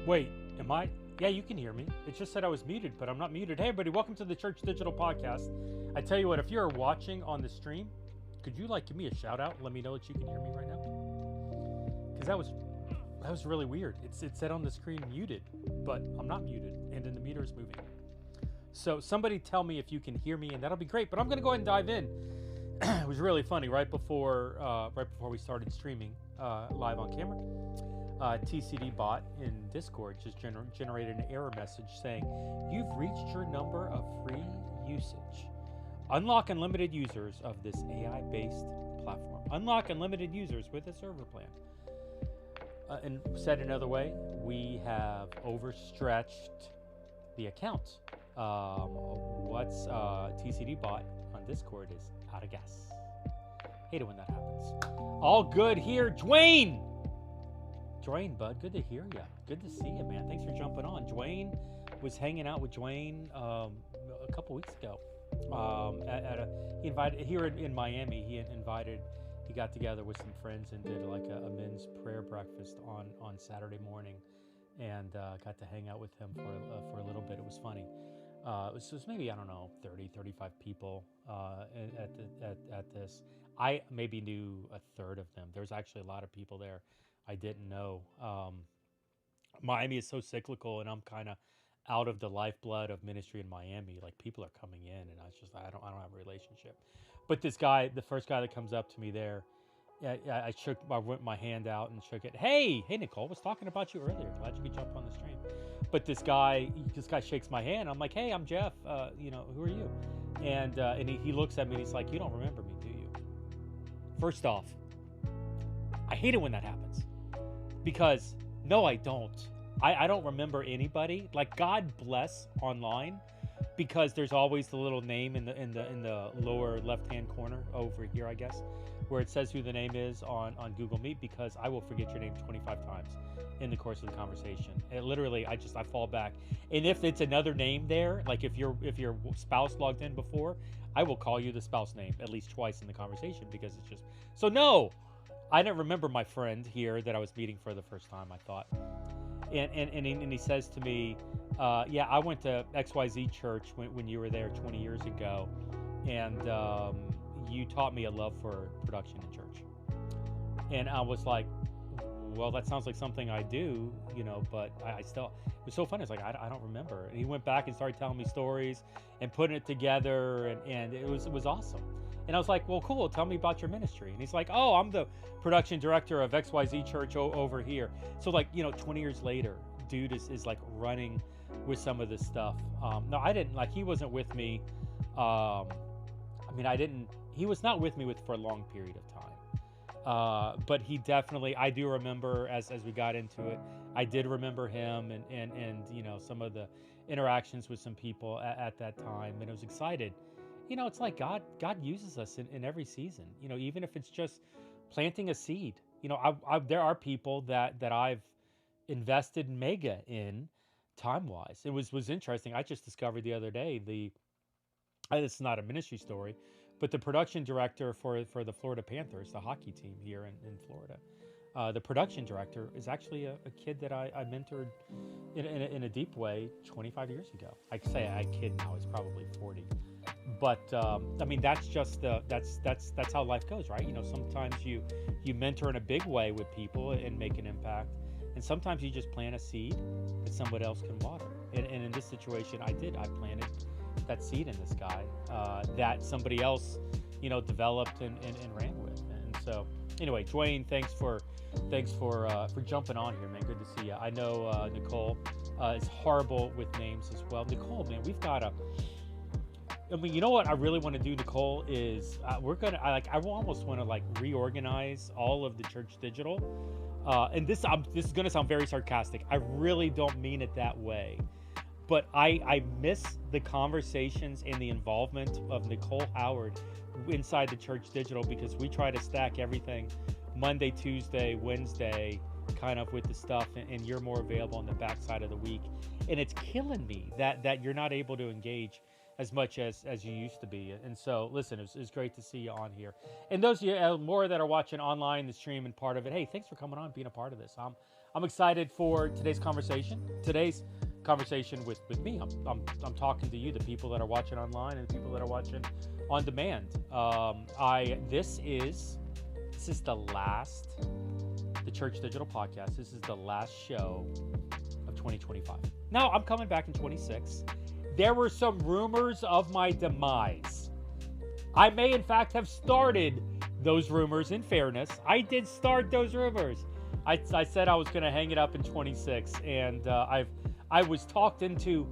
Wait, am I? Yeah, you can hear me. It just said I was muted, but I'm not muted. Hey, everybody, welcome to the Church Digital podcast. I tell you what, if you're watching on the stream, could you give me a shout out? Let me know that you can hear me right now. Because that was really weird. It said on the screen muted, but I'm not muted, and then the meter is moving. So somebody tell me if you can hear me, and that'll be great. But I'm gonna go ahead and dive in. It was really funny right before we started streaming live on camera. TCD bot in Discord just generated an error message saying, "You've reached your number of free usage. Unlock unlimited users of this AI-based platform. Unlock unlimited users with a server plan." And said another way, we have overstretched the account. What's TCD bot on Discord is out of gas. Hate it when that happens. All good here, Dwayne. Dwayne, bud, good to hear you. Good to see you, man. Thanks for jumping on. Dwayne was hanging out with Dwayne a couple weeks ago. He invited here in Miami. He got together with some friends and did like a men's prayer breakfast on Saturday morning, and got to hang out with him for a little bit. It was funny. It was maybe, I don't know, 30, 35 people at this. I maybe knew a third of them. There's actually a lot of people there I didn't know. Miami is so cyclical, and I'm kind of out of the lifeblood of ministry in Miami. Like, people are coming in, and I don't have a relationship. But this guy, the first guy that comes up to me there, I went my hand out and shook it. Hey, Nicole, was talking about you earlier. Glad you could jump on the stream. But this guy shakes my hand. I'm like, hey, I'm Jeff. Who are you? And he looks at me and he's like, you don't remember me, do you? First off, I hate it when that happens. Because no, I don't. I don't remember anybody. Like, God bless online, because there's always the little name in the lower left-hand corner over here, I guess, where it says who the name is on Google Meet, because I will forget your name 25 times in the course of the conversation. And literally, I fall back. And if it's another name there, like if your spouse logged in before, I will call you the spouse name at least twice in the conversation, because it's just so. No, I didn't remember my friend here that I was meeting for the first time, I thought. And he says to me, yeah, I went to XYZ church when you were there 20 years ago, and you taught me a love for production in church. And I was like, well, that sounds like something I do, but I still, it was so funny. It's like, I don't remember. And he went back and started telling me stories and putting it together, and it was awesome. And I was like, well, cool, tell me about your ministry. And he's like, oh, I'm the production director of XYZ church over here. So 20 years later, dude is like running with some of this stuff. No, I didn't, he wasn't with me. He was not with me for a long period of time. But he definitely, I do remember as we got into it, I did remember him and some of the interactions with some people at that time. And I was excited. It's like God uses us in every season, even if it's just planting a seed. There are people that I've invested mega in time-wise. It was interesting. I just discovered the other day, it's not a ministry story, but the production director for the Florida Panthers, the hockey team here in Florida, the production director is actually a kid that I mentored in a deep way 25 years ago. I say I kid now, he's probably 40. But that's just that's how life goes, right? Sometimes you mentor in a big way with people and make an impact, and sometimes you just plant a seed that somebody else can water. And in this situation, I planted that seed in this guy that somebody else, developed and ran with. And so, anyway, Dwayne, thanks for jumping on here, man. Good to see you. I know Nicole is horrible with names as well. Nicole, man, we've got you know what I really want to do, Nicole, is I almost want to reorganize all of the Church Digital. And this is going to sound very sarcastic. I really don't mean it that way. But I miss the conversations and the involvement of Nicole Howard inside the Church Digital, because we try to stack everything Monday, Tuesday, Wednesday, kind of with the stuff, and you're more available on the backside of the week. And it's killing me that you're not able to engage as much as you used to be. And so, listen, it's great to see you on here. And those of you more that are watching online, the stream and part of it, hey, thanks for coming on, being a part of this. I'm excited for today's conversation. Today's conversation with me. I'm talking to you, the people that are watching online and the people that are watching on demand. This is the last the Church Digital podcast. This is the last show of 2025. Now I'm coming back in 26. There were some rumors of my demise. I may in fact have started those rumors. In fairness, I did start those rumors. I said I was going to hang it up in 26, and I was talked into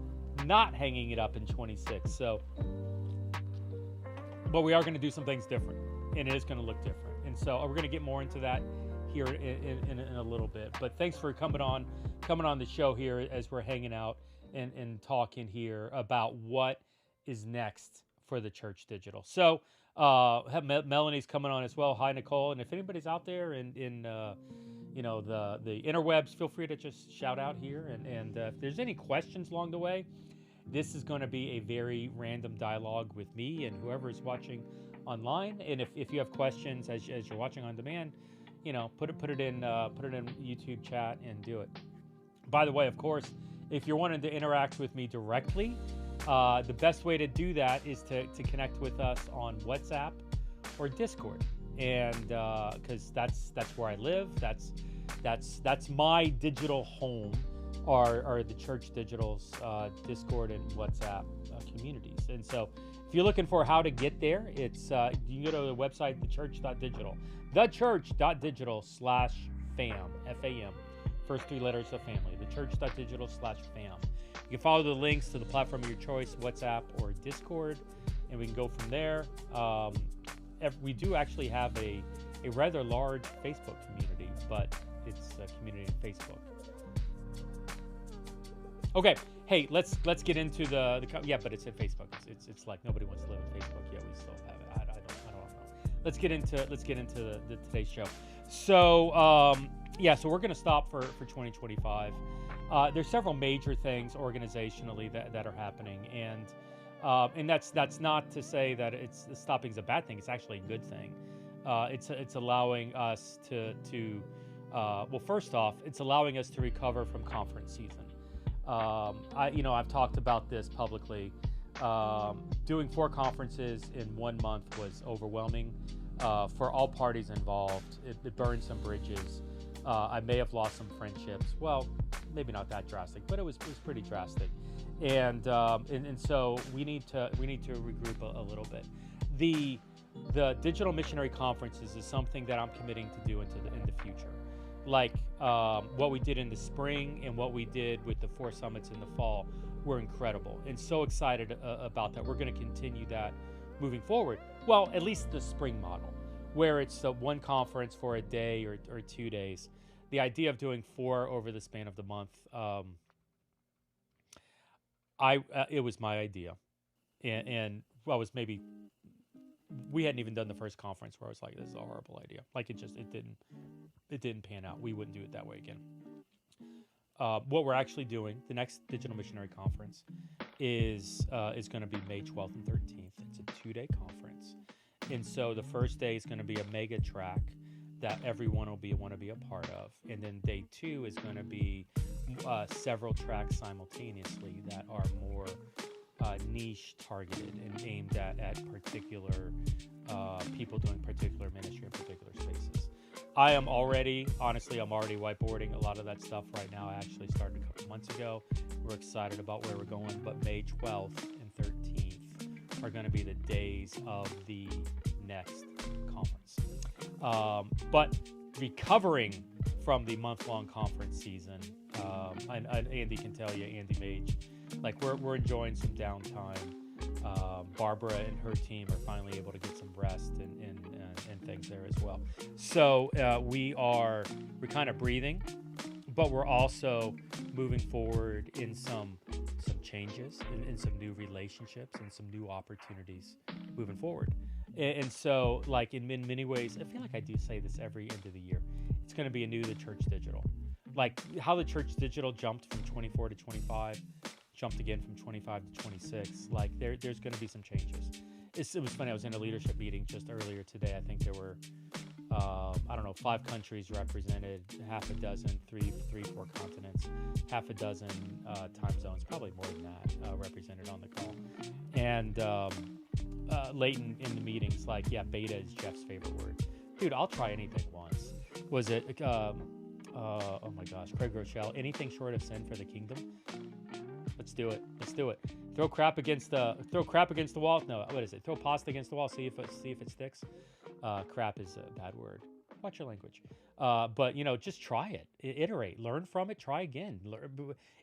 not hanging it up in 26. So, but we are going to do some things different, and it is going to look different. And so we're going to get more into that here in a little bit. But thanks for coming on the show here as we're hanging out and talking here about what is next for the Church Digital. So Melanie's coming on as well. Hi, Nicole. And if anybody's out there in the interwebs, feel free to just shout out here. And if there's any questions along the way, this is going to be a very random dialogue with me and whoever is watching online. And if you have questions as you're watching on demand, put it in YouTube chat and do it. By the way, of course, if you're wanting to interact with me directly, the best way to do that is to connect with us on WhatsApp or Discord, and because that's where I live. That's my digital home, are the Church Digital's Discord and WhatsApp communities. And so, if you're looking for how to get there, it's you can go to the website theChurch.digital, theChurch.digital/fam, FAM. First three letters of family, theChurch.digital/fam. You can follow the links to the platform of your choice, WhatsApp or Discord, and we can go from there. We do actually have a rather large Facebook community, but it's a community on Facebook. Okay, hey, let's get into the but it's in Facebook. It's like nobody wants to live in Facebook yet. We still have it. I don't know. Let's get into the today's show. So so we're going to stop for 2025. There's several major things organizationally that are happening, and that's not to say that stopping is a bad thing. It's actually a good thing. It's allowing us to first off, it's allowing us to recover from conference season. I've talked about this publicly. Doing 4 conferences in 1 month was overwhelming for all parties involved. It burned some bridges. I may have lost some friendships. Well, maybe not that drastic, but it was pretty drastic. And so we need to regroup a little bit. The Digital Missionary Conferences is something that I'm committing to do in the future. Like what we did in the spring and what we did with the 4 summits in the fall were incredible, and so excited about that. We're going to continue that moving forward. Well, at least the spring model, where it's one conference for a day or 2 days. The idea of doing 4 over the span of the month, it was my idea, and we hadn't even done the first conference where I was like, this is a horrible idea. Like it didn't pan out. We wouldn't do it that way again. What we're actually doing, the next Digital Missionary Conference is going to be May 12th and 13th. It's a 2-day conference. And so the first day is going to be a mega track that everyone will want to be a part of. And then day 2 is going to be several tracks simultaneously that are more niche targeted and aimed at particular people doing particular ministry in particular spaces. I'm already whiteboarding a lot of that stuff right now. I actually started a couple months ago. We're excited about where we're going, but May 12th and 13th are going to be the days of the next conference. But recovering from the month-long conference season, and Andy can tell you, Andy Mage, like we're enjoying some downtime. Barbara and her team are finally able to get some rest and things there as well. So we're kind of breathing, but we're also moving forward in some changes, in some new relationships and some new opportunities moving forward. And so, like in many ways, I feel like I do say this every end of the year. It's going to be the Church Digital. Like how the Church Digital jumped from 24 to 25, jumped again from 25 to 26. Like there's going to be some changes. It was funny. I was in a leadership meeting just earlier today. I think there were I don't know, 5 countries represented, half a dozen, four continents, half a dozen time zones, probably more than that, represented on the call. And Leighton in the meetings, like, yeah, beta is Jeff's favorite word. Dude, I'll try anything once. Was it, oh my gosh, Craig Rochelle, anything short of sin for the kingdom? Let's do it. Let's do it. Throw crap against the wall. No, what is it? Throw pasta against the wall. See if it sticks. Crap is a bad word. Watch your language. But just try it. Iterate. Learn from it. Try again.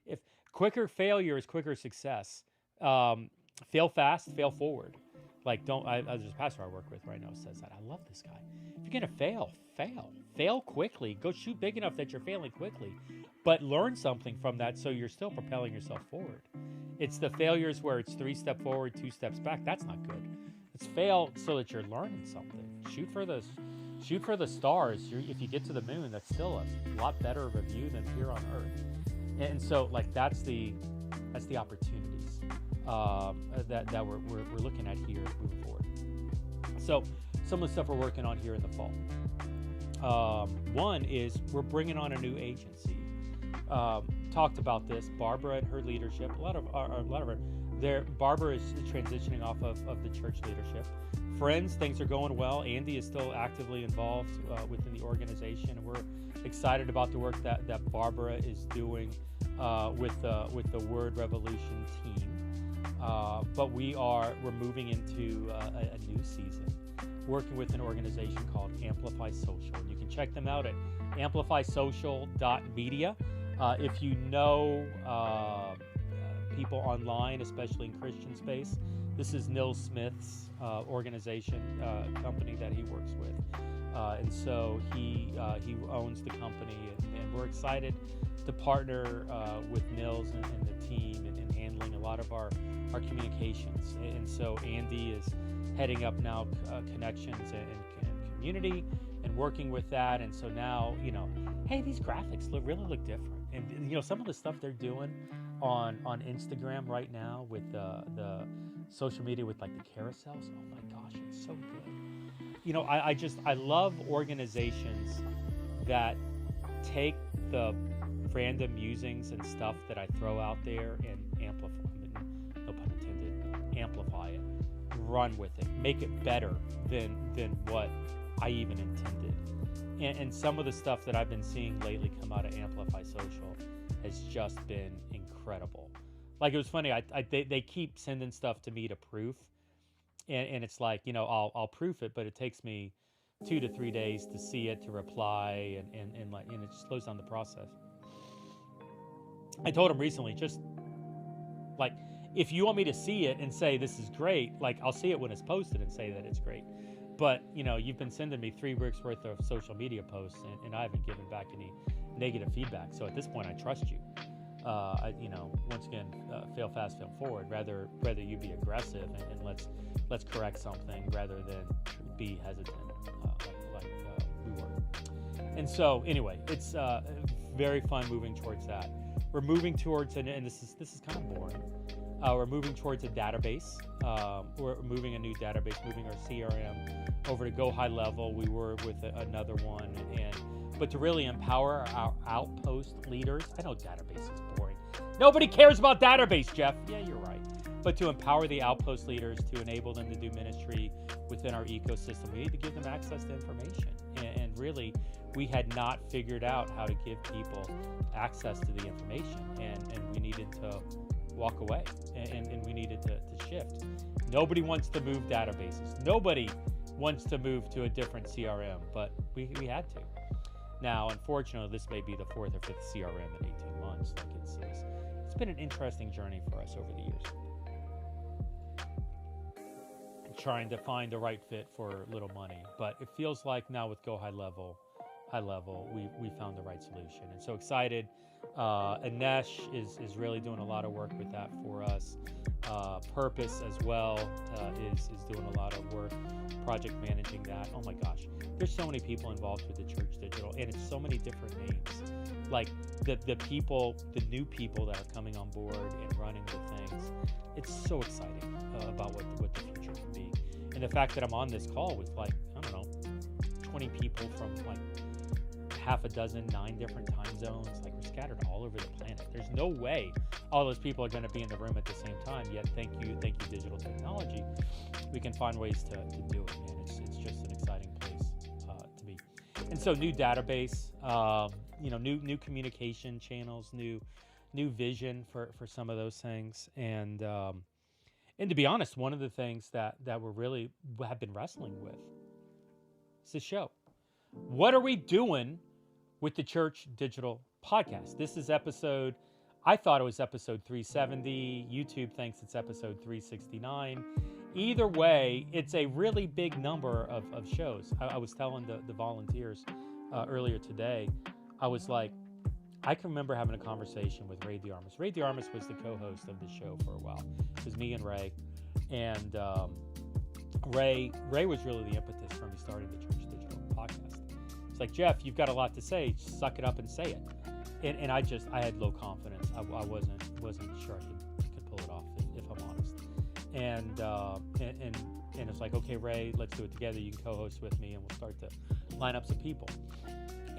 If quicker failure is quicker success. Fail fast. Fail forward. Like there's a pastor I work with right now says that. I love this guy. If you're gonna fail. Fail quickly. Go shoot big enough that you're failing quickly. But learn something from that so you're still propelling yourself forward. It's the failures where it's 3 steps forward, 2 steps back. That's not good. It's fail so that you're learning something. Shoot for the stars. If you get to the moon, that's still a lot better of a view than here on Earth. And so, like, that's the opportunities that we're looking at here moving forward. So some of the stuff we're working on here in the fall. One is we're bringing on a new agency. Talked about this. Barbara and her leadership. Barbara is transitioning off of the church leadership. Friends, things are going well. Andy is still actively involved within the organization, and we're excited about the work that Barbara is doing with the Word Revolution team. But we're moving into a new season, working with an organization called Amplify Social. And you can check them out at amplifysocial.media. If you know people online, especially in Christian space, this is Neil Smith's organization, company that he works with. And so he owns the company, and we're excited to partner with Nils and the team in handling a lot of our communications. And so Andy is heading up now connections and community and working with that. And so now, hey, these graphics really look different. And some of the stuff they're doing on Instagram right now with the social media with like the carousels, oh my gosh, it's so good. I love organizations that take the random musings and stuff that I throw out there and amplify, no pun intended, amplify it, run with it, make it better than what I even intended. And some of the stuff that I've been seeing lately come out of Amplify Social has just been incredible. Like, it was funny, they keep sending stuff to me to proof, and it's like, I'll proof it, but it takes me 2 to 3 days to see it, to reply, and it just slows down the process. I told him recently, just like, if you want me to see it and say this is great, like, I'll see it when it's posted and say that it's great. But, you've been sending me 3 weeks worth of social media posts, and I haven't given back any negative feedback. So at this point, I trust you. Once again, fail fast, fail forward. Rather you be aggressive and let's correct something rather than be hesitant like we were. And so anyway, it's very fun moving towards that. We're moving towards, and this is kind of boring. We're moving towards a database. We're moving a new database, moving our CRM over to Go High Level. We were with another one, but to really empower our outpost leaders. I know database is boring. Nobody cares about database, Jeff. Yeah, you're right. But to empower the outpost leaders, to enable them to do ministry within our ecosystem, we need to give them access to information. And really, we had not figured out how to give people access to the information, and we needed to walk away, and we needed to shift. Nobody wants to move databases. Nobody wants to move to a different CRM, but we had to. Now, unfortunately, this may be the 4th or 5th CRM in 18 months. Like, it's been an interesting journey for us over the years. Trying to find the right fit for little money, but it feels like now with Go High Level, we found the right solution, and so excited. Anesh is really doing a lot of work with that for us. Purpose as well is doing a lot of work, project managing that. Oh my gosh, there's so many people involved with the Church Digital, and it's so many different names. Like the new people that are coming on board and running the things. It's so exciting about what the future can be, and the fact that I'm on this call with 20 20 people from like half a dozen, 9 different time zones. Like, we're scattered all over the planet. There's no way all those people are going to be in the room at the same time. Yet, thank you, digital technology, we can find ways to do it, man. It's just an exciting place to be. And so, new database, new communication channels, new vision for some of those things, and to be honest, one of the things that we're really have been wrestling with is the show. What are we doing with the Church Digital podcast? This is I thought it was episode 370. YouTube thinks it's episode 369. Either way, it's a really big number of shows. I was telling the volunteers earlier today, I was like, I can remember having a conversation with Ray DeArmas. Ray DeArmas was the co-host of the show for a while. It was me and Ray. And Ray was really the impetus for me starting the Church Digital podcast. It's like, Jeff, you've got a lot to say. Just suck it up and say it. And I had low confidence. I wasn't sure I could pull it off, if I'm honest. And it's like, okay, Ray, let's do it together. You can co-host with me, and we'll start to line up some people.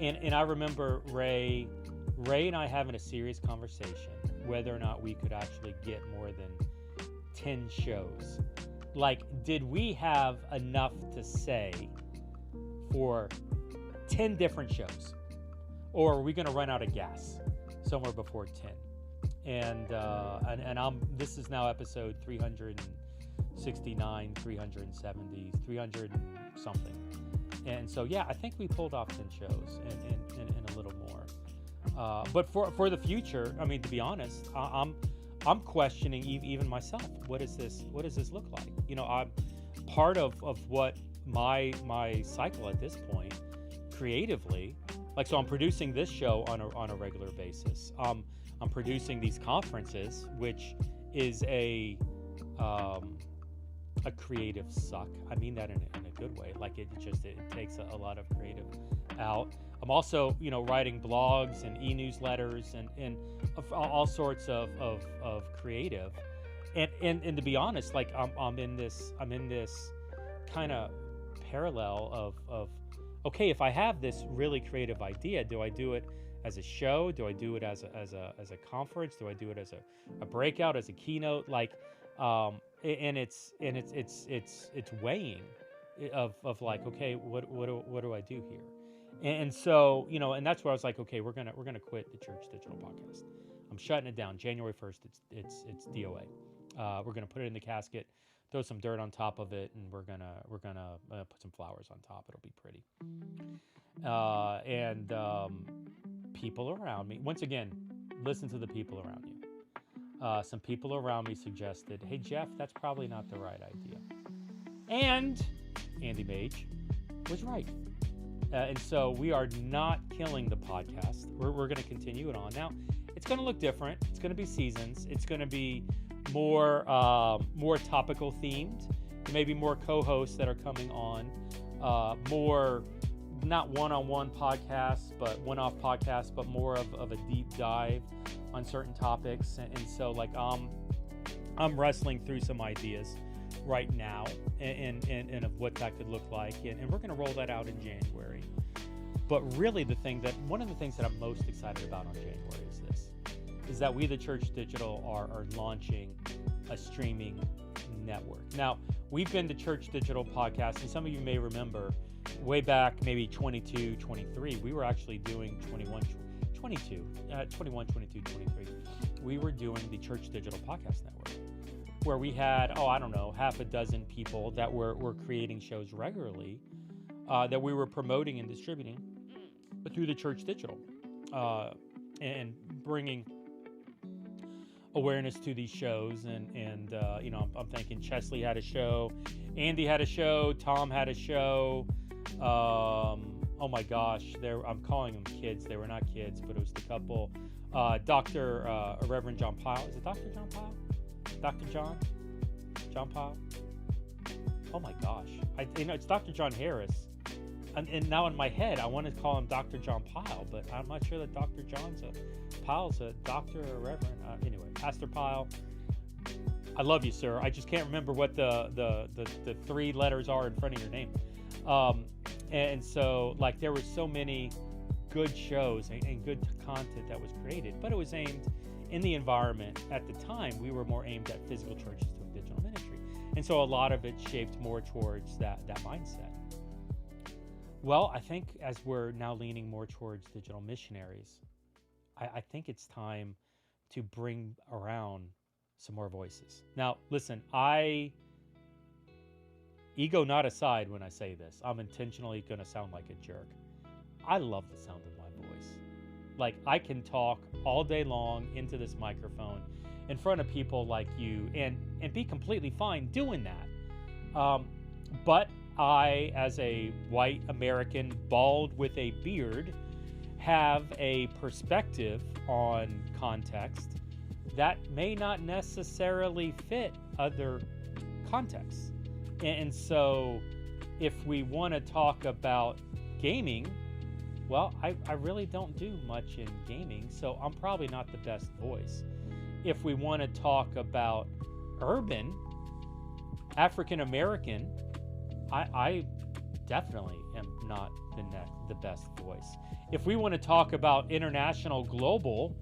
And I remember Ray and I having a serious conversation whether or not we could actually get more than 10 shows. Like, did we have enough to say for 10 different shows? Or are we going to run out of gas somewhere before 10? And this is now episode 369, 370, 300 and something. And so, yeah, I think we pulled off 10 shows and a little more. But for the future, I mean, to be honest, I'm questioning even myself. What does this look like? You know, I'm part of what my cycle at this point, creatively, like, so I'm producing this show on a regular basis. I'm producing these conferences, which is a creative suck. I mean that in a good way. Like, it takes a lot of creative out. I'm also, writing blogs and e-newsletters and all sorts of creative. And to be honest, like, I'm in this kind of parallel of okay, if I have this really creative idea, do I do it as a show? Do I do it as a conference? Do I do it as a breakout, as a keynote? Like, and it's weighing of like, okay, what do I do here? And so, and that's where I was like, okay, we're gonna quit the Church Digital podcast. I'm shutting it down. January 1st, it's DOA. We're gonna put it in the casket, throw some dirt on top of it, and we're gonna put some flowers on top. It'll be pretty. And people around me, once again, listen to the people around you. Some people around me suggested, hey, Jeff, that's probably not the right idea. And Andy Mage was right. And so we are not killing the podcast. We're going to continue it on. Now, it's going to look different. It's going to be seasons. It's going to be more topical themed. Maybe more co-hosts that are coming on. More, not one-on-one podcasts, but one-off podcasts, but more of a deep dive on certain topics. And so, like, I'm wrestling through some ideas right now and of what that could look like, and we're going to roll that out in January. But really, one of the things that I'm most excited about on January is that we, the Church Digital, are launching a streaming network. Now, we've been the Church Digital podcast, and some of you may remember way back, maybe 22, 23, we were actually doing 21, 22, 23. We were doing the Church Digital Podcast Network, where we had, half a dozen people that were creating shows regularly that we were promoting and distributing through the Church Digital and bringing awareness to these shows. And I'm thinking Chesley had a show, Andy had a show, Tom had a show. Oh my gosh, I'm calling them kids. They were not kids, but it was the couple. Reverend John Pyle. Is it Dr. John Pyle? Dr. John Pyle? Oh my gosh. It's Dr. John Harris. And now in my head, I want to call him Dr. John Pyle, but I'm not sure that Dr. Pyle's a doctor or reverend. Anyway, Pastor Pyle. I love you, sir. I just can't remember what the 3 letters are in front of your name. And so like there were so many good shows and good content that was created, but it was aimed in the environment at the time. We were more aimed at physical churches doing digital ministry. And so a lot of it shaped more towards that mindset. Well, I think as we're now leaning more towards digital missionaries, I think it's time to bring around some more voices. Now, listen, ego not aside when I say this, I'm intentionally going to sound like a jerk. I love the sound of my voice. Like, I can talk all day long into this microphone in front of people like you and be completely fine doing that. But I, as a white American bald with a beard, have a perspective on context that may not necessarily fit other contexts. And so if we want to talk about gaming, well, I really don't do much in gaming, so I'm probably not the best voice. If we want to talk about urban, African American, I definitely am not the best voice. If we want to talk about international, global,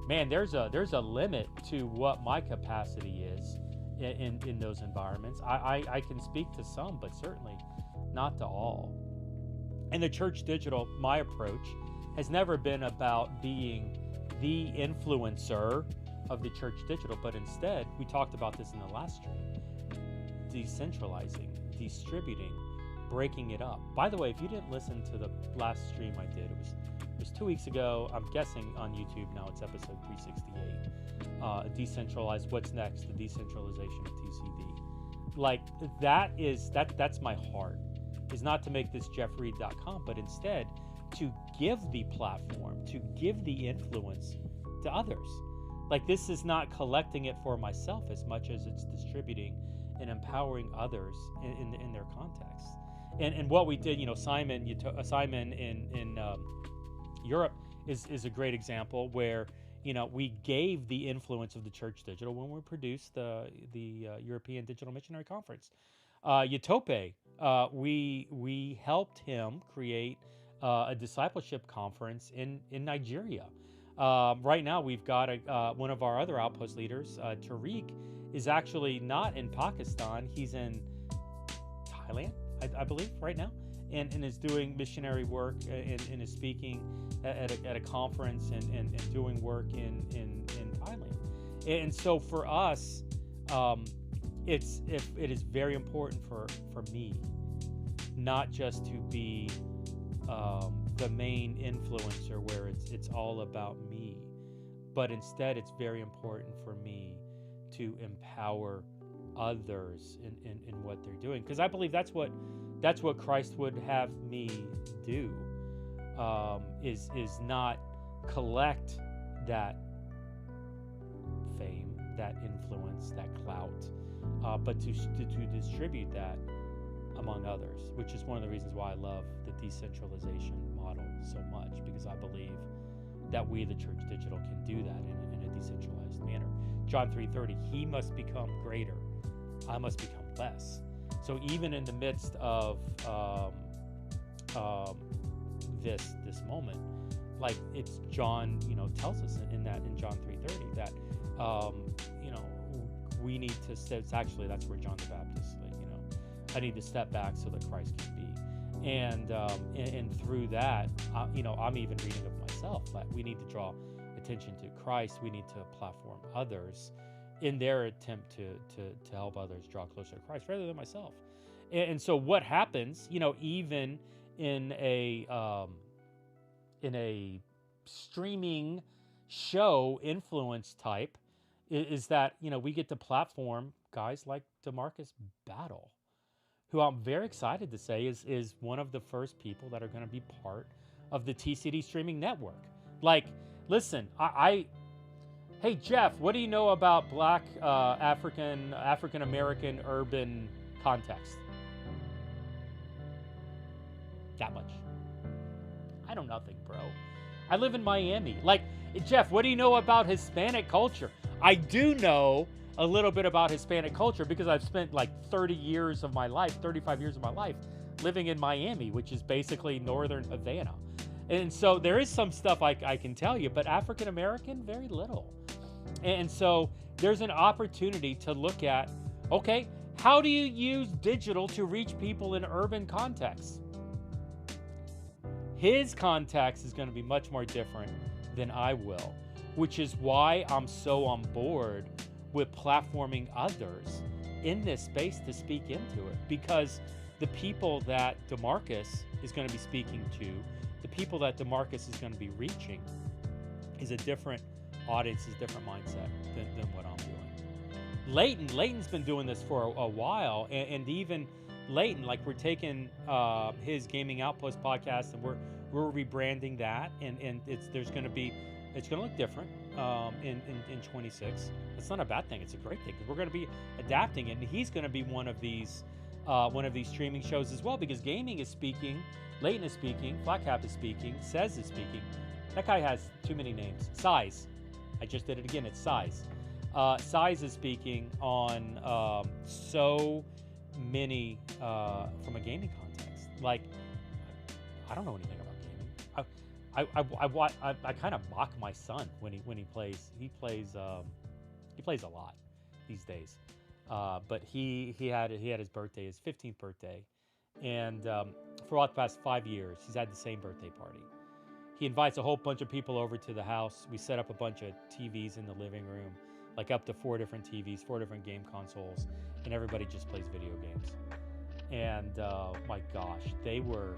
man, there's a limit to what my capacity is in those environments. I can speak to some, but certainly not to all. And the Church Digital, my approach, has never been about being the influencer of the Church Digital, but instead, we talked about this in the last stream, decentralizing, distributing, breaking it up. By the way, if you didn't listen to the last stream I did, it was 2 weeks ago. I'm guessing on YouTube now it's episode 368. Decentralized, what's next? The decentralization of TCD. Like that's my heart. Is not to make this jeffreed.com, but instead to give the platform, to give the influence to others. Like, this is not collecting it for myself as much as it's distributing and empowering others in their context. And what we did, Simon in Europe is a great example where, we gave the influence of the Church Digital when we produced the European Digital Missionary Conference. Utope, we helped him create a discipleship conference in Nigeria. Right now, we've got one of our other outpost leaders, Tariq, is actually not in Pakistan. He's in Thailand, I believe, right now, and is doing missionary work and is speaking at a conference and doing work in Thailand. And so for us, it is very important for me not just to be the main influencer where it's all about me, but instead it's very important for me to empower others in what they're doing, because I believe that's what Christ would have me do, is not collect that fame, that influence, that clout, but to distribute that among others, which is one of the reasons why I love the decentralization model so much, because I believe that we, the Church Digital, can do that in a decentralized manner. John 3:30, he must become greater, I must become less. So even in the midst of this moment, like it's John, tells us in John 3:30 that we need to. It's actually, that's where John the Baptist, I need to step back so that Christ can be, and through that, I'm even reading of myself that we need to draw attention to Christ. We need to platform others in their attempt to help others draw closer to Christ rather than myself. And so what happens, even in a streaming show influence type, is that, we get to platform guys like DeMarcus Battle, who I'm very excited to say is one of the first people that are going to be part of the TCD streaming network. Like, listen, hey Jeff, what do you know about Black African American urban context? That much. I know nothing, bro. I live in Miami. Like, Jeff, what do you know about Hispanic culture? I do know a little bit about Hispanic culture because I've spent like 35 years of my life living in Miami, which is basically northern Havana. And so there is some stuff I can tell you, but African American, very little. And so there's an opportunity to look at, okay, how do you use digital to reach people in urban contexts? His context is going to be much more different than I will, which is why I'm so on board with platforming others in this space to speak into it, because the people that DeMarcus is going to be speaking to, the people that DeMarcus is going to be reaching, is a different audience, is a different mindset than what I'm doing. Leighton's been doing this for a while, and even Leighton, like we're taking his Gaming Outpost podcast and we're rebranding that, and it's going to look different in 26. It's not a bad thing. It's a great thing because we're going to be adapting it, and he's going to be one of these streaming shows as well, because gaming is speaking, Leighton is speaking, Black Cap is speaking, Says is speaking. That guy has too many names. Size. I just did it again. It's Size. Size is speaking on so many from a gaming context. Like, I don't know anything about gaming. I kind of mock my son when he plays. He plays a lot these days. But he had his birthday, his 15th birthday, and for about the past 5 years, he's had the same birthday party. He invites a whole bunch of people over to the house. We set up a bunch of TVs in the living room, like up to 4 different TVs, 4 different game consoles, and everybody just plays video games. And my gosh, they were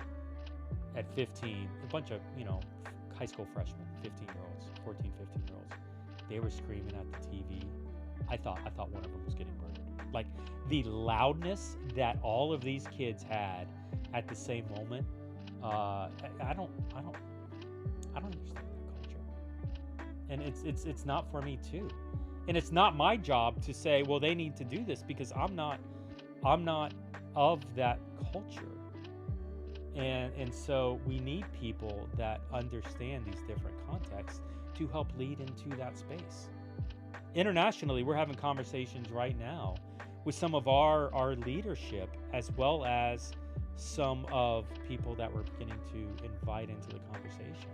at 15, a bunch of, high school freshmen, 15-year-olds, 14, 15-year-olds. They were screaming at the TV. I thought one of them was getting murdered. Like, the loudness that all of these kids had at the same moment, I don't understand that culture. And it's not for me too. And it's not my job to say, well, they need to do this, because I'm not of that culture. And so we need people that understand these different contexts to help lead into that space. Internationally, we're having conversations right now with some of our leadership, as well as some of people that we're beginning to invite into the conversation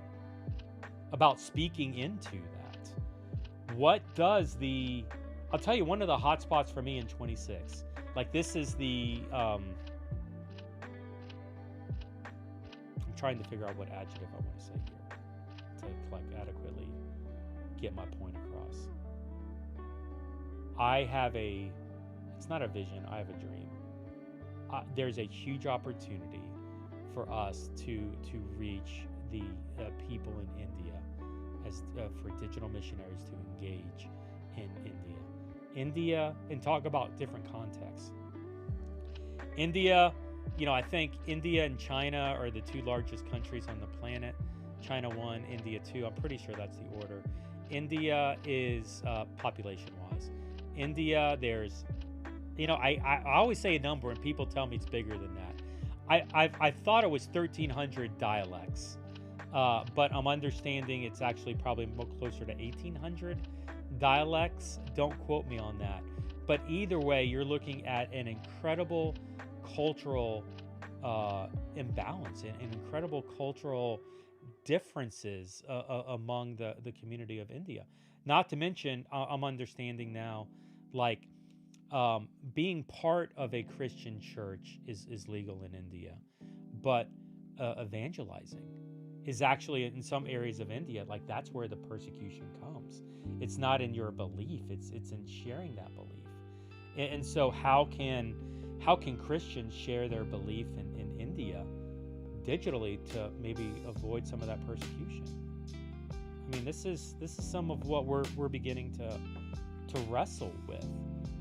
about speaking into that. What does I'll tell you, one of the hot spots for me in 26, like this is I'm trying to figure out what adjective I want to say here to adequately get my point across. It's not a vision, I have a dream. There's a huge opportunity for us to reach the people in India for digital missionaries to engage in India and talk about different contexts. India, I think India and China are the 2 largest countries on the planet. China 1, India 2. I'm pretty sure that's the order. India is population-wise. India, there's, I always say a number and people tell me it's bigger than that. I thought it was 1,300 dialects, but I'm understanding it's actually probably more closer to 1,800 dialects. Don't quote me on that. But either way, you're looking at an incredible cultural imbalance and incredible cultural differences among the community of India. Not to mention, I'm understanding now, like, being part of a Christian church is legal in India, but evangelizing is actually, in some areas of India, like, that's where the persecution comes. It's not in your belief, it's in sharing that belief. And so how can Christians share their belief in India digitally to maybe avoid some of that persecution? I mean, this is some of what we're beginning to wrestle with,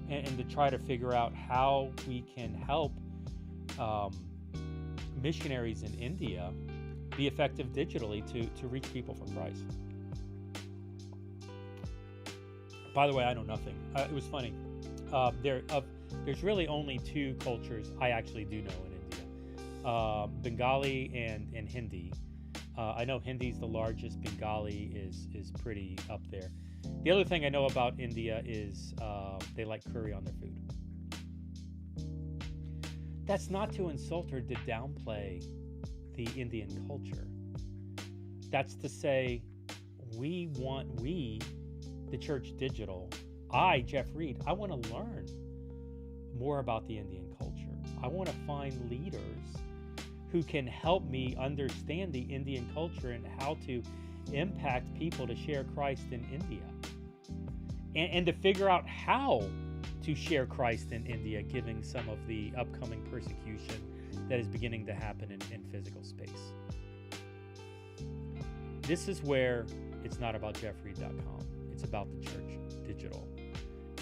and to try to figure out how we can help missionaries in India be effective digitally to reach people for Christ. By the way, I know nothing. It was funny. There's really only 2 cultures I actually do know in India: Bengali and Hindi. I know Hindi's the largest. Bengali is pretty up there. The other thing I know about India is they like curry on their food. That's not to insult or to downplay the Indian culture. That's to say, we, the Church Digital, Jeff Reed, I want to learn more about the Indian culture. I want to find leaders who can help me understand the Indian culture and how to impact people to share Christ in India. And to figure out how to share Christ in India, given some of the upcoming persecution that is beginning to happen in physical space. This is where it's not about jeffreed.com. It's about the Church Digital.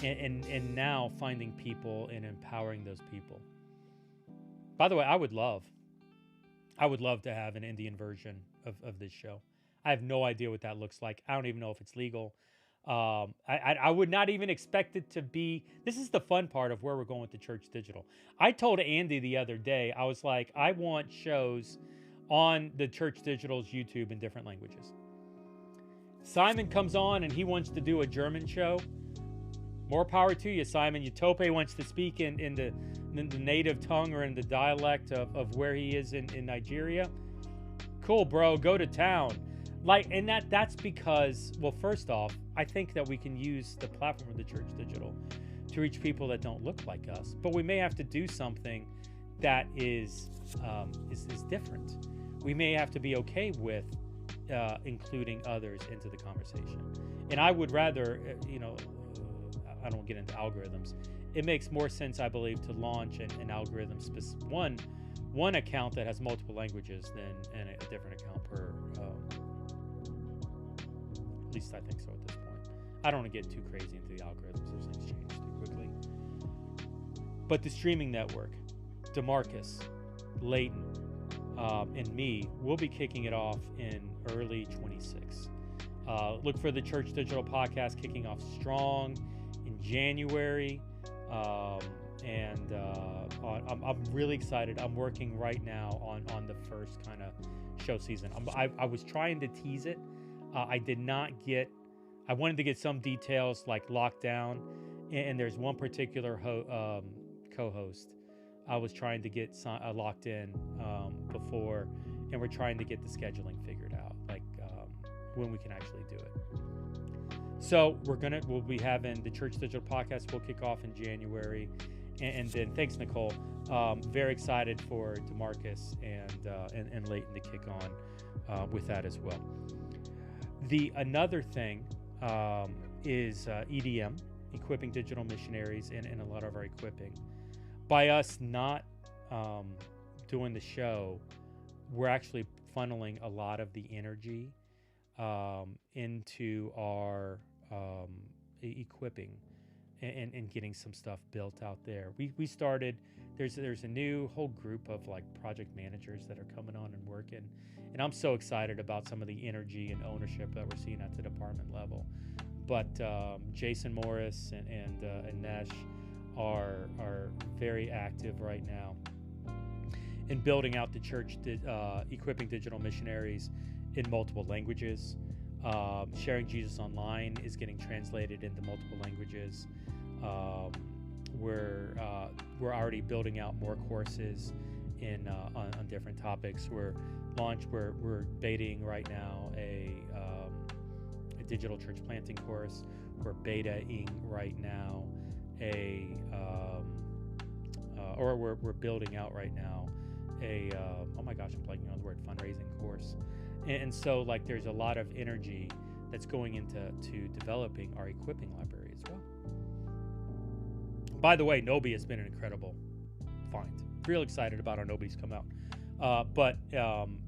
And now finding people and empowering those people. By the way, I would love to have an Indian version of this show. I have no idea what that looks like. I don't even know if it's legal. I would not even expect it to be. This is the fun part of where we're going with the Church Digital. I told Andy the other day, I was like, I want shows on the Church Digital's YouTube in different languages. Simon comes on and he wants to do a German show. More power to you, Simon. Utope wants to speak in the native tongue or in the dialect of where he is in Nigeria. Cool, bro. Go to town. And that's because, well, first off, I think that we can use the platform of the Church Digital to reach people that don't look like us. But we may have to do something that is different. We may have to be okay with including others into the conversation. And I would rather, I don't get into algorithms. It makes more sense, I believe, to launch an algorithm, one account that has multiple languages than a different account per. At least I think so at this point. I don't want to get too crazy into the algorithms. Those things change too quickly. But the streaming network, DeMarcus, Leighton, and me, will be kicking it off in early 26. Look for the Church Digital podcast kicking off strong in January. I'm really excited. I'm working right now on the first kind of show season. I was trying to tease it. I wanted to get some details like locked down, and there's one particular co-host I was trying to get locked in before, and we're trying to get the scheduling figured out, like when we can actually do it. So we'll be having the Church Digital podcast. We'll kick off in January, and then thanks, Nicole. Very excited for DeMarcus and Leighton to kick on with that as well. Another thing is EDM, equipping digital missionaries, and a lot of our equipping. By us not doing the show, we're actually funneling a lot of the energy into our equipping and getting some stuff built out there. We started, there's a new whole group of like project managers that are coming on and working. And I'm so excited about some of the energy and ownership that we're seeing at the department level. But Jason Morris and Nesh are very active right now in building out the church, equipping digital missionaries in multiple languages. Sharing Jesus Online is getting translated into multiple languages. We're already building out more courses on different topics. We're betaing right now a digital church planting course. We're betaing right now we're building out right now oh my gosh, I'm blanking on the word, fundraising course. And so like there's a lot of energy that's going into developing our equipping library as well. By the way, Nobi has been an incredible find. Real excited about how Nobi's come out. But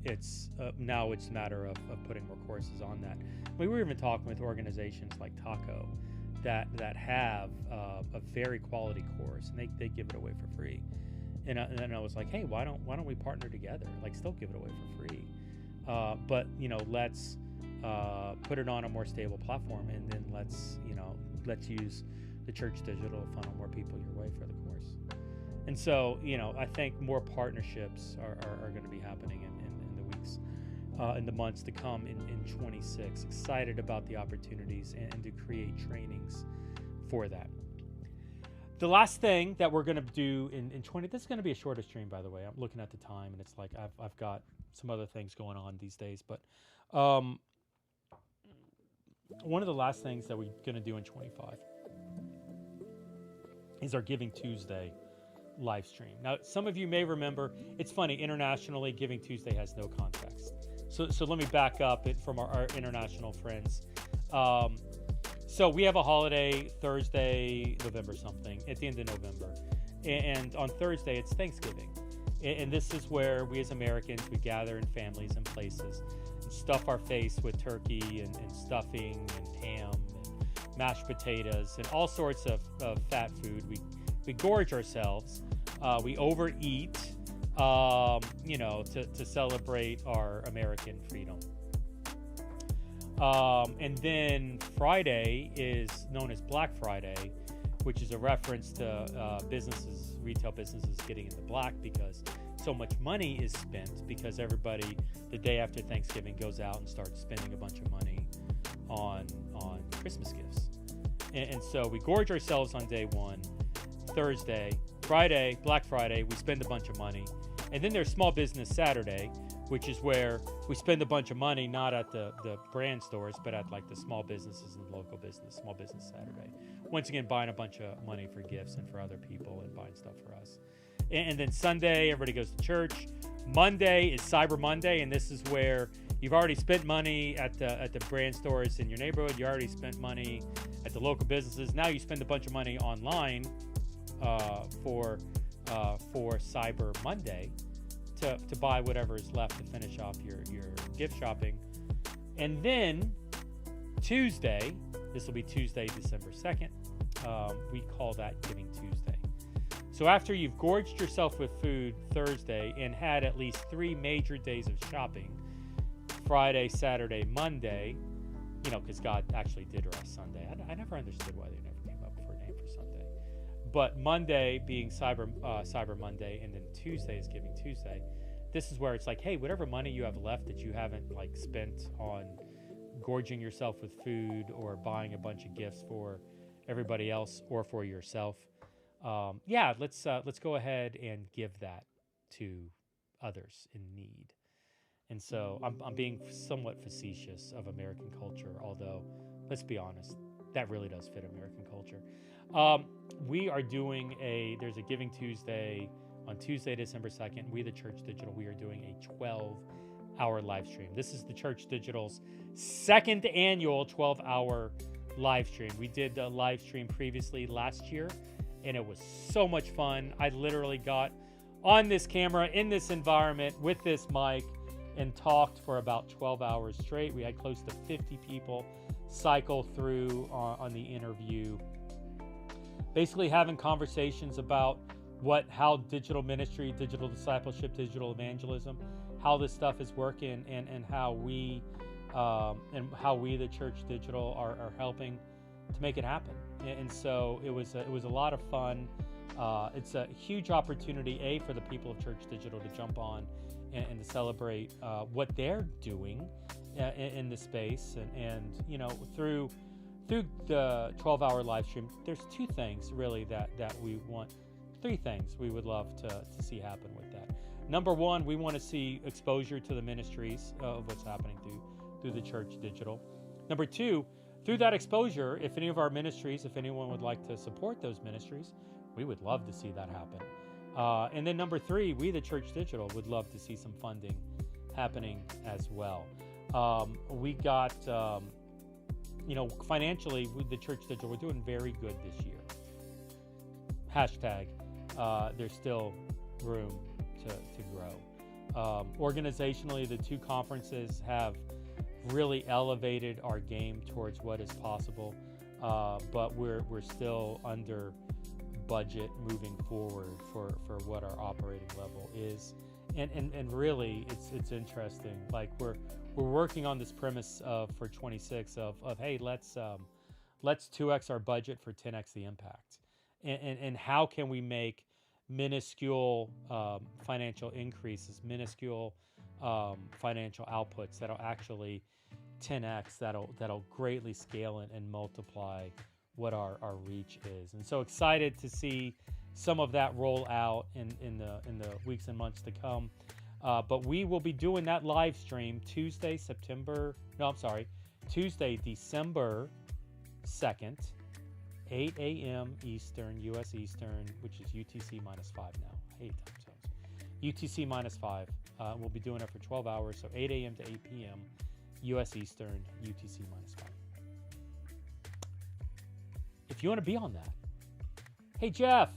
it's now it's a matter of putting more courses on that. We were even talking with organizations like Taco that have a very quality course, and they give it away for free. And then I was like, hey, why don't we partner together? Like, still give it away for free. But let's put it on a more stable platform, and then let's use the Church Digital to funnel more people your way for the course. And so, I think more partnerships are going to be happening in the weeks, in the months to come in 26. Excited about the opportunities and to create trainings for that. The last thing that we're going to do in 20, this is going to be a shorter stream, by the way. I'm looking at the time, and it's like I've got some other things going on these days. But one of the last things that we're going to do in 25 is our Giving Tuesday live stream. Now, some of you may remember, it's funny, internationally, Giving Tuesday has no context. So let me back up it from our international friends. So we have a holiday Thursday, November something, at the end of November. And on Thursday, it's Thanksgiving. And this is where we as Americans, we gather in families and places and stuff our face with turkey and stuffing and ham and mashed potatoes and all sorts of fat food. We gorge ourselves. We overeat, to celebrate our American freedom. And then Friday is known as Black Friday, which is a reference to retail businesses getting in the black because so much money is spent because everybody the day after Thanksgiving goes out and starts spending a bunch of money on Christmas gifts. And so we gorge ourselves on day one, Thursday, Friday, Black Friday, we spend a bunch of money. And then there's Small Business Saturday, which is where we spend a bunch of money, not at the brand stores, but at like the small businesses and local business, Small Business Saturday. Once again, buying a bunch of money for gifts and for other people and buying stuff for us. And then Sunday, everybody goes to church. Monday is Cyber Monday, and this is where you've already spent money at the brand stores in your neighborhood. You already spent money at the local businesses. Now you spend a bunch of money online for Cyber Monday to buy whatever is left to finish off your gift shopping. And then Tuesday, this will be Tuesday, December 2nd, we call that Giving Tuesday. So after you've gorged yourself with food Thursday and had at least 3 major days of shopping, Friday, Saturday, Monday, because God actually did rest Sunday. I never understood why they never came up with a name for Sunday. But Monday being Cyber Monday, and then Tuesday is Giving Tuesday. This is where it's like, hey, whatever money you have left that you haven't spent on gorging yourself with food or buying a bunch of gifts for everybody else or for yourself, let's go ahead and give that to others in need. And so I'm being somewhat facetious of American culture, although let's be honest, that really does fit American culture. We are doing there's a Giving Tuesday on Tuesday, December 2nd. We, the Church Digital, we are doing a 12-hour live stream. This is the Church Digital's second annual 12-hour live stream. We did a live stream previously last year, and it was so much fun. I literally got on this camera in this environment with this mic and talked for about 12 hours straight. We had close to 50 people cycle through on the interview, basically having conversations about how digital ministry, digital discipleship, digital evangelism, how this stuff is working, and how we, the Church Digital, are helping to make it happen. And so it was a lot of fun. It's a huge opportunity, for the people of Church Digital to jump on and to celebrate what they're doing in the space. And through the 12-hour live stream, there's 2 things really that we want. 3 things we would love to see happen with that. Number 1, we want to see exposure to the ministries of what's happening through the Church Digital. Number 2, through that exposure, if any of our ministries, if anyone would like to support those ministries, we would love to see that happen. And then number 3, we, the Church Digital, would love to see some funding happening as well. We got, financially, with the Church Digital, we're doing very good this year. Hashtag, there's still room to grow. Organizationally, the 2 conferences have really elevated our game towards what is possible, but we're still under budget moving forward for what our operating level is. And really, it's interesting. Like we're working on this premise for 26 of hey, let's 2x our budget for 10x the impact. And how can we make minuscule financial increases, minuscule financial outputs that'll actually 10x, that'll greatly scale and multiply what our reach is. And so excited to see some of that roll out in the weeks and months to come. But we will be doing that live stream Tuesday, December 2nd, 8 a.m. Eastern, U.S. Eastern, which is UTC minus 5 now. I hate time zones. UTC minus 5. We'll be doing it for 12 hours, so 8 a.m. to 8 p.m. U.S. Eastern, UTC minus 5. If you want to be on that, hey Jeff,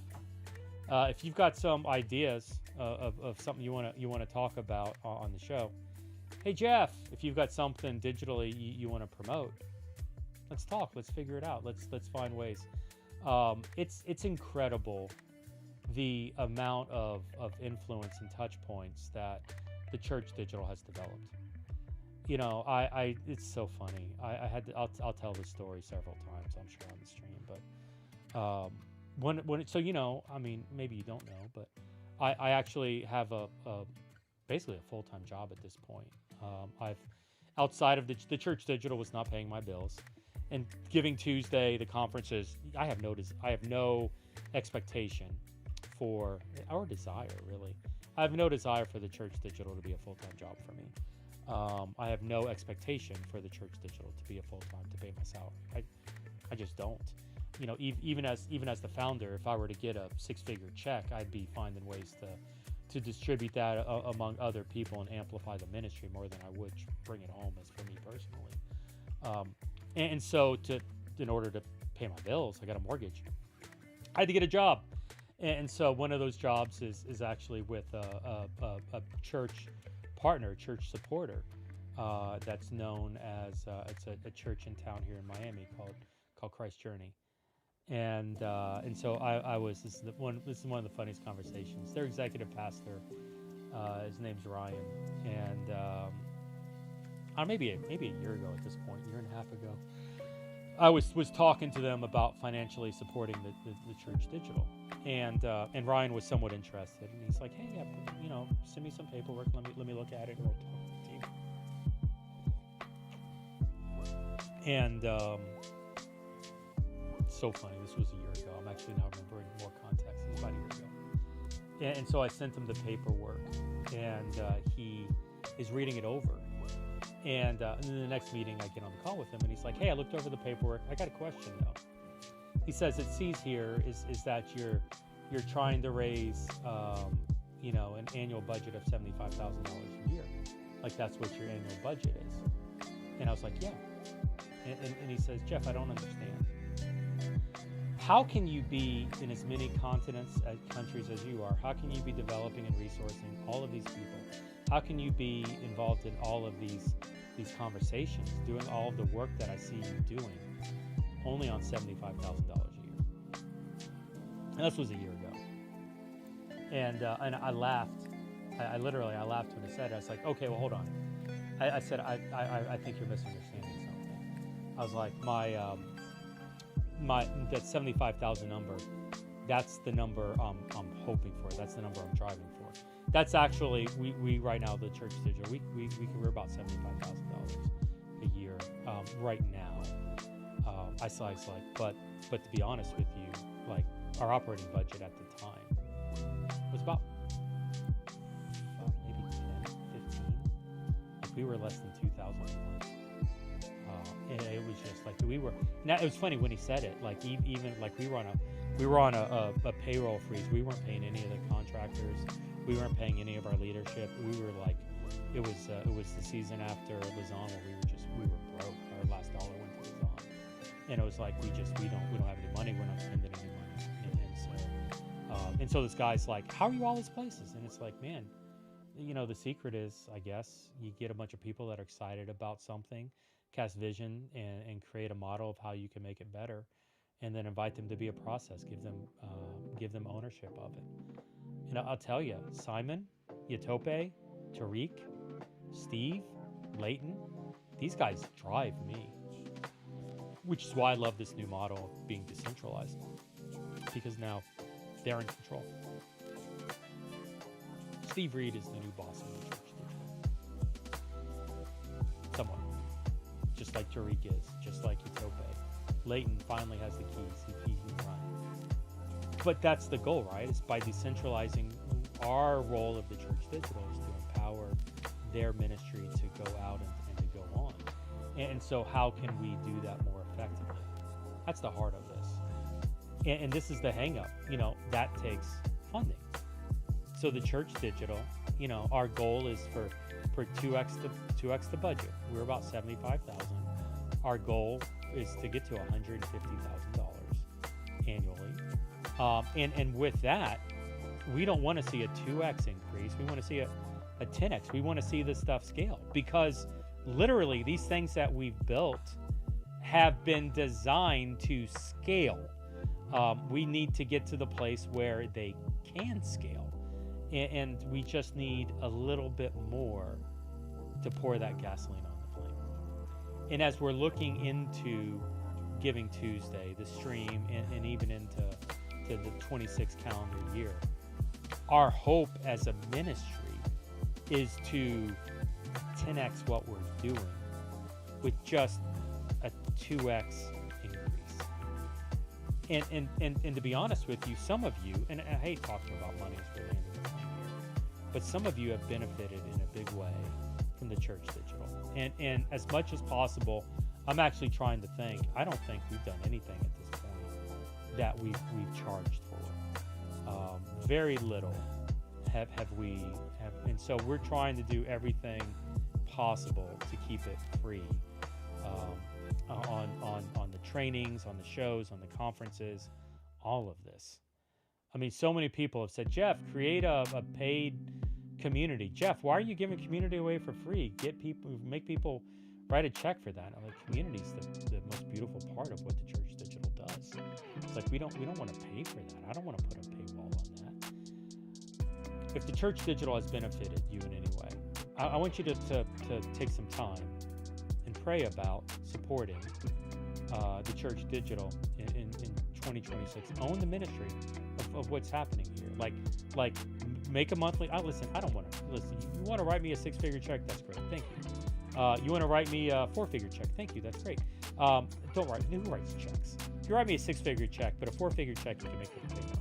if you've got some ideas of something you want to talk about on the show, hey Jeff, if you've got something digitally you want to promote, let's talk. Let's figure it out. Let's find ways. It's incredible the amount of influence and touch points that the Church Digital has developed. You know, it's so funny. I'll tell this story several times, I'm sure, on the stream. But so you know, I mean, maybe you don't know, but I actually have basically a full-time job at this point. I've outside of the Church Digital was not paying my bills, and Giving Tuesday, the conferences, I have no expectation for or desire really. I have no desire for the Church Digital to be a full-time job for me. I have no expectation for the Church Digital to be a full-time to pay my salary. I just don't. You know, even as the founder, if I were to get a six-figure check, I'd be finding ways to distribute that among other people and amplify the ministry more than I would bring it home as for me personally. And so in order to pay my bills, I got a mortgage. I had to get a job. And so one of those jobs is actually with a church partner, church supporter, that's known as it's a church in town here in Miami called Christ Journey, and so I was this is one of the funniest conversations. Their executive pastor, his name's Ryan, and maybe a year ago at this point, year and a half ago, I was talking to them about financially supporting the Church Digital, and Ryan was somewhat interested, and he's like, hey, you know, send me some paperwork, let me look at it, and we'll talk to you. And so funny, this was a year ago. I'm actually now remembering more context. It was about a year ago. And so I sent him the paperwork, and he is reading it over. And in the next meeting, I get on the call with him, and he's like, hey, I looked over the paperwork. I got a question, though. He says, it sees here is that you're trying to raise, you know, an annual budget of $75,000 a year. Like, that's what your annual budget is. And I was like, yeah. And he says, Jeff, I don't understand. How can you be in as many continents, countries as you are? How can you be developing and resourcing all of these people? How can you be involved in all of these conversations, doing all of the work that I see you doing, only on $75,000 a year? And this was a year ago. And I laughed. I laughed when I said it. I was like, okay, well, hold on. I said, I think you're misunderstanding something. I was like, that 75,000 number, that's the number I'm hoping for. That's the number I'm driving for. That's actually, we right now, the Church Digital, we're about $75,000 a year right now. I saw it's like, but to be honest with you, like, our operating budget at the time was about maybe 10, 15. Like, we were less than 2,000 a month. And it was just like now it was funny when he said it, like, even like we were on a payroll freeze. We weren't paying any of the contractors. We weren't paying any of our leadership. We were like, it was the season after Luzon where we were broke. Our last dollar went to Luzon, and it was like we don't have any money. We're not spending any money, and so this guy's like, how are you all these places? And it's like, man, you know, the secret is, I guess, you get a bunch of people that are excited about something, cast vision, and create a model of how you can make it better, and then invite them to be a process, give them ownership of it. And I'll tell you, Simon, Yatope, Tariq, Steve, Leighton, these guys drive me, which is why I love this new model of being decentralized, because now they're in control. Steve Reed is the new boss of the Church Digital. Somewhat. Just like Tariq is, just like Yatope. Leighton finally has the keys. He can run. But that's the goal, right? It's by decentralizing. Our role of the Church Digital is to empower their ministry to go out and to go on. And so how can we do that more effectively? That's the heart of this. And this is the hang up, that takes funding. So the Church Digital, our goal is for 2x the budget. We're about $75,000. Our goal is to get to $150,000 annually. And with that, we don't want to see a 2x increase. We want to see a 10x. We want to see this stuff scale, because literally these things that we've built have been designed to scale. We need to get to the place where they can scale, and we just need a little bit more to pour that gasoline on the flame. And as we're looking into Giving Tuesday, the stream, and even into the 26th calendar year, our hope as a ministry is to 10x what we're doing with just a 2x increase. And to be honest with you, some of you, and I hate talking about money as we're landing the plane here, but some of you have benefited in a big way from the Church Digital. And as much as possible, I'm actually trying to think. I don't think we've done anything at this point that we've charged for. Very little have we, and so we're trying to do everything possible to keep it free, on the trainings, on the shows, on the conferences, all of this. I mean, so many people have said, Jeff, create a paid community. Jeff, why are you giving community away for free? Make people write a check for that. Community is the most beautiful part of what the Church Digital does. It's like we don't want to pay for that. I don't want to put a paywall on that. If the Church Digital has benefited you in any way, I want you to take some time and pray about supporting the Church Digital in 2026. Own the ministry of what's happening here. Like make a monthly. Listen, I don't want to listen. You want to write me a 6-figure check? That's great. Thank you. You want to write me a 4-figure check? Thank you. That's great. Don't write. Who writes checks? If you write me a 6-figure check, but a 4-figure check, you can make a payment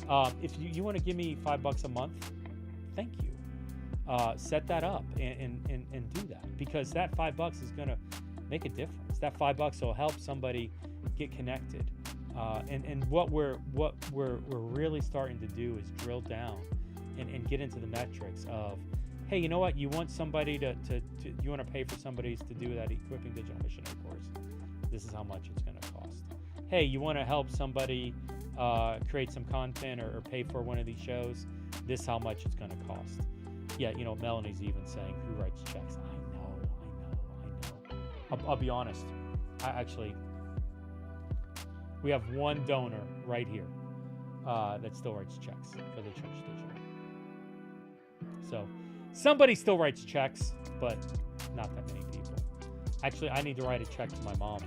online. If you want to give me $5 a month, thank you. Set that up and do that, because that $5 is going to make a difference. That $5 will help somebody get connected. And what we're really starting to do is drill down and get into the metrics of, hey, you know what? You want somebody you want to pay for somebody to do that Equipping Digital Missionary course. This is how much it's going to cost. Hey, you want to help somebody create some content or pay for one of these shows? This is how much it's going to cost. Yeah, Melanie's even saying, who writes checks? I know. I'll be honest. We have one donor right here that still writes checks for the Church Digital. So somebody still writes checks, but not that many people. Actually, I need to write a check to my mom,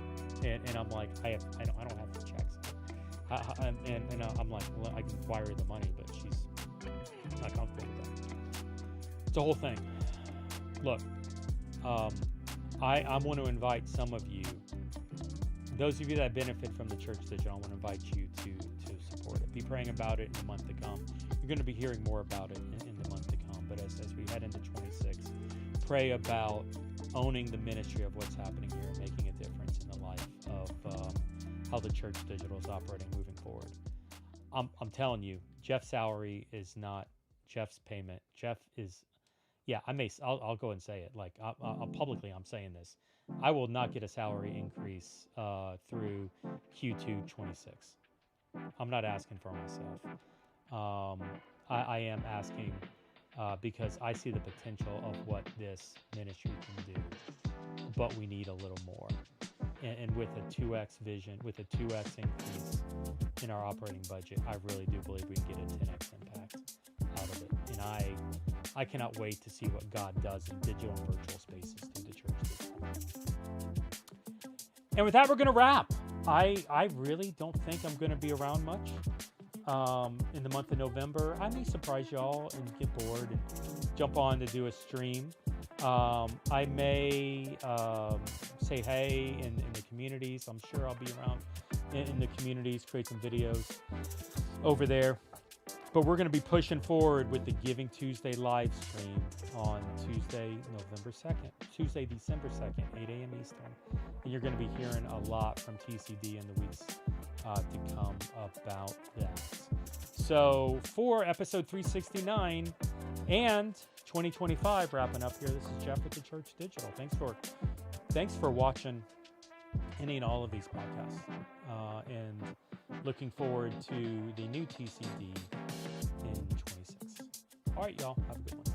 and I'm like, I don't have the checks. And I'm like, well, I can wire her the money, but she's not comfortable with that. It's a whole thing. Look, I want to invite some of you, those of you that benefit from the Church Digital, I want to invite you to support it. Be praying about it in the month to come. You're going to be hearing more about it in the month to come. But as we head into 26, pray about owning the ministry of what's happening here and making a difference in the life of how the Church Digital is operating moving forward. I'm telling you, Jeff's salary is not Jeff's payment. Jeff is, I'll go and say it. Like I'll publicly, I'm saying this. I will not get a salary increase through Q2 26. I'm not asking for myself. I am asking because I see the potential of what this ministry can do, but we need a little more. And with a 2x vision, with a 2x increase in our operating budget, I really do believe we can get a 10x impact out of it. And I cannot wait to see what God does in digital and virtual spaces through the Church. And with that, we're going to wrap. I really don't think I'm going to be around much in the month of November. I may surprise y'all and get bored and jump on to do a stream. I may say hey in the communities. I'm sure I'll be around in the communities, create some videos over there. But we're going to be pushing forward with the Giving Tuesday live stream on Tuesday, Tuesday, December 2nd, 8 a.m. Eastern. And you're going to be hearing a lot from TCD in the weeks to come about that. So for episode 369 and 2025 wrapping up here, this is Jeff with the Church Digital. Thanks for watching any and all of these podcasts, and looking forward to the new TCD in 26. All right, y'all, have a good one.